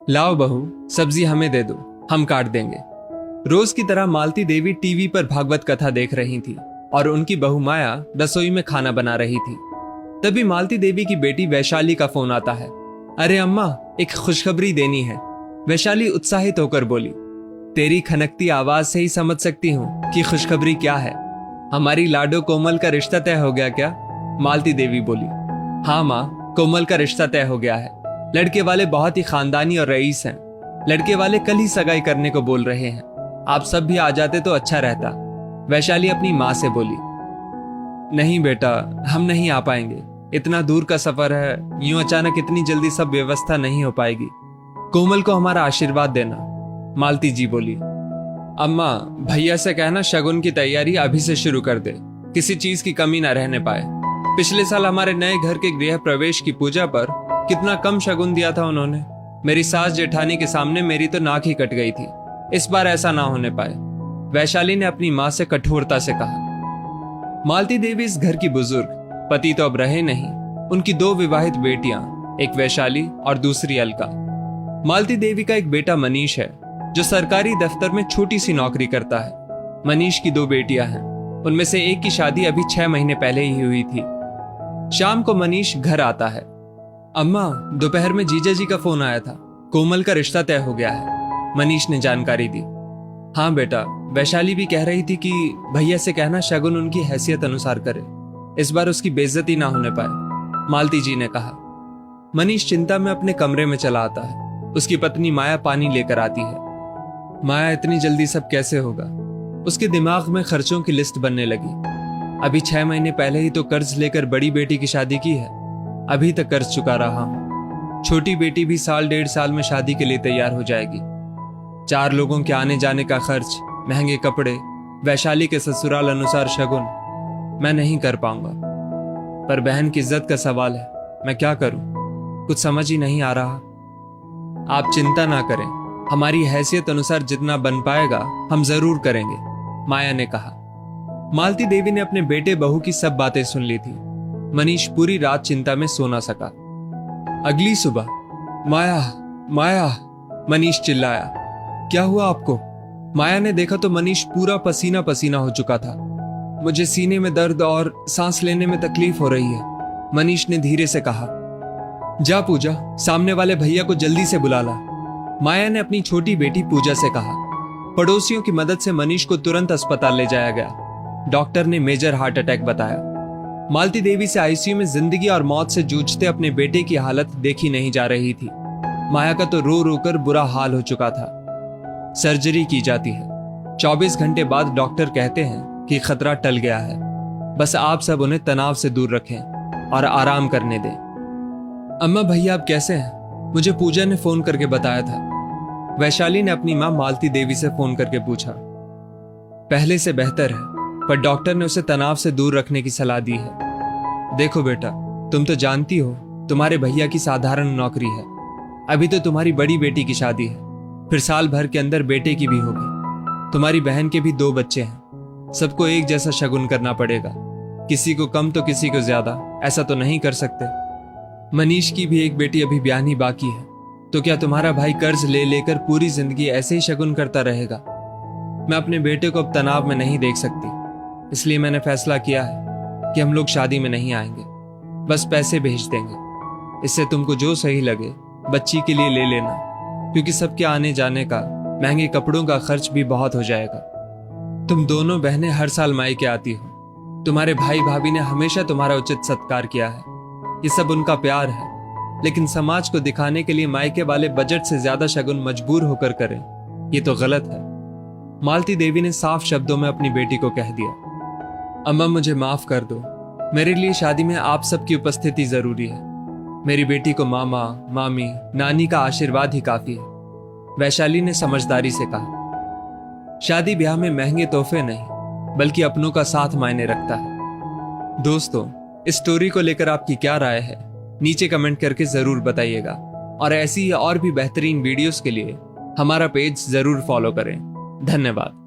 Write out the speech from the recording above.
लाओ बहू, सब्जी हमें दे दो, हम काट देंगे। रोज की तरह मालती देवी टीवी पर भागवत कथा देख रही थी और उनकी बहू माया रसोई में खाना बना रही थी। तभी मालती देवी की बेटी वैशाली का फोन आता है। अरे अम्मा, एक खुशखबरी देनी है। वैशाली उत्साहित होकर बोली। तेरी खनकती आवाज से ही समझ सकती हूँ कि खुशखबरी क्या है। हमारी लाडो कोमल का रिश्ता तय हो गया क्या? मालती देवी बोली। हाँ माँ, कोमल का रिश्ता तय हो गया है। लड़के वाले बहुत ही खानदानी और रईस हैं। लड़के वाले कल ही सगाई करने को बोल रहे हैं। आप सब भी आ जाते तो अच्छा रहता। वैशाली अपनी माँ से बोली। नहीं बेटा, हम नहीं आ पाएंगे। इतना दूर का सफर है, यूं अचानक इतनी जल्दी सब व्यवस्था नहीं हो पाएगी। कोमल को हमारा आशीर्वाद देना। मालती जी बोली। अम्मा, भैया से कहना शगुन की तैयारी अभी से शुरू कर दे, किसी चीज की कमी ना रहने पाए। पिछले साल हमारे नए घर के गृह प्रवेश की पूजा पर कितना कम शगुन दिया था उन्होंने। मेरी सास जेठानी के सामने मेरी तो नाक ही कट गई थी। इस बार ऐसा ना होने पाए। वैशाली ने अपनी मां से कठोरता से कहा। मालती देवी इस घर की बुजुर्ग, पति तो अब रहे नहीं। उनकी 2 विवाहित बेटियां, एक वैशाली और दूसरी अलका। मालती देवी का एक बेटा मनीष है जो सरकारी दफ्तर में छोटी सी नौकरी करता है। मनीष की 2 बेटियां हैं। उनमें से एक की शादी अभी 6 महीने पहले ही हुई थी। शाम को मनीष घर आता है। अम्मा, दोपहर में जीजा जी का फोन आया था, कोमल का रिश्ता तय हो गया है। मनीष ने जानकारी दी। हाँ बेटा, वैशाली भी कह रही थी कि भैया से कहना शगुन उनकी हैसियत अनुसार करे, इस बार उसकी बेइज्जती ना होने पाए। मालती जी ने कहा। मनीष चिंता में अपने कमरे में चला आता है। उसकी पत्नी माया पानी लेकर आती है। माया, इतनी जल्दी सब कैसे होगा? उसके दिमाग में खर्चों की लिस्ट बनने लगी। अभी 6 महीने पहले ही तो कर्ज लेकर बड़ी बेटी की शादी की है। अभी तक कर्ज चुका रहा हूं। छोटी बेटी भी 1.5 साल में शादी के लिए तैयार हो जाएगी। 4 लोगों के आने जाने का खर्च, महंगे कपड़े, वैशाली के ससुराल अनुसार शगुन, मैं नहीं कर पाऊंगा। पर बहन की इज्जत का सवाल है, मैं क्या करूं? कुछ समझ ही नहीं आ रहा। आप चिंता ना करें, हमारी हैसियत अनुसार जितना बन पाएगा हम जरूर करेंगे, माया ने कहा। मालती देवी ने अपने बेटे बहू की सब बातें सुन ली थी। मनीष पूरी रात चिंता में सो ना सका। अगली सुबह, माया माया, मनीष चिल्लाया। क्या हुआ आपको? माया ने देखा तो मनीष पूरा पसीना पसीना हो चुका था। मुझे सीने में दर्द और सांस लेने में तकलीफ हो रही है, मनीष ने धीरे से कहा। जा पूजा, सामने वाले भैया को जल्दी से बुला ला, माया ने अपनी छोटी बेटी पूजा से कहा। पड़ोसियों की मदद से मनीष को तुरंत अस्पताल ले जाया गया। डॉक्टर ने मेजर हार्ट अटैक बताया। मालती देवी से आईसीयू में जिंदगी और मौत से जूझते अपने बेटे की हालत देखी नहीं जा रही थी। माया का तो रो रो कर बुरा हाल हो चुका था। सर्जरी की जाती है। 24 घंटे बाद डॉक्टर कहते हैं कि खतरा टल गया है। बस आप सब उन्हें तनाव से दूर रखें और आराम करने दें। अम्मा, भैया आप कैसे हैं? मुझे पूजा ने फोन करके बताया था। वैशाली ने अपनी मां मालती देवी से फोन करके पूछा। पहले से बेहतर है, पर डॉक्टर ने उसे तनाव से दूर रखने की सलाह दी है। देखो बेटा, तुम तो जानती हो तुम्हारे भैया की साधारण नौकरी है। अभी तो तुम्हारी बड़ी बेटी की शादी है, फिर साल भर के अंदर बेटे की भी होगी। तुम्हारी बहन के भी 2 बच्चे हैं। सबको एक जैसा शगुन करना पड़ेगा, किसी को कम तो किसी को ज्यादा, ऐसा तो नहीं कर सकते। मनीष की भी एक बेटी अभी ब्याहनी बाकी है, तो क्या तुम्हारा भाई कर्ज ले लेकर पूरी जिंदगी ऐसे ही शगुन करता रहेगा? मैं अपने बेटे को अब तनाव में नहीं देख सकती, इसलिए मैंने फैसला किया है कि हम लोग शादी में नहीं आएंगे, बस पैसे भेज देंगे। इससे तुमको जो सही लगे बच्ची के लिए ले लेना, क्योंकि सबके आने जाने का, महंगे कपड़ों का खर्च भी बहुत हो जाएगा। तुम दोनों बहनें हर साल मायके आती हो। तुम्हारे भाई भाभी ने हमेशा तुम्हारा उचित सत्कार किया है, ये सब उनका प्यार है। लेकिन समाज को दिखाने के लिए मायके वाले बजट से ज्यादा शगुन मजबूर होकर करें, ये तो गलत है। मालती देवी ने साफ शब्दों में अपनी बेटी को कह दिया। अम्मा, मुझे माफ कर दो, मेरे लिए शादी में आप सबकी उपस्थिति जरूरी है। मेरी बेटी को मामा, मामी, नानी का आशीर्वाद ही काफी है, वैशाली ने समझदारी से कहा। शादी ब्याह में महंगे तोहफे नहीं, बल्कि अपनों का साथ मायने रखता है। दोस्तों, इस स्टोरी को लेकर आपकी क्या राय है, नीचे कमेंट करके जरूर बताइएगा। और ऐसी और भी बेहतरीन वीडियोस के लिए हमारा पेज जरूर फॉलो करें। धन्यवाद।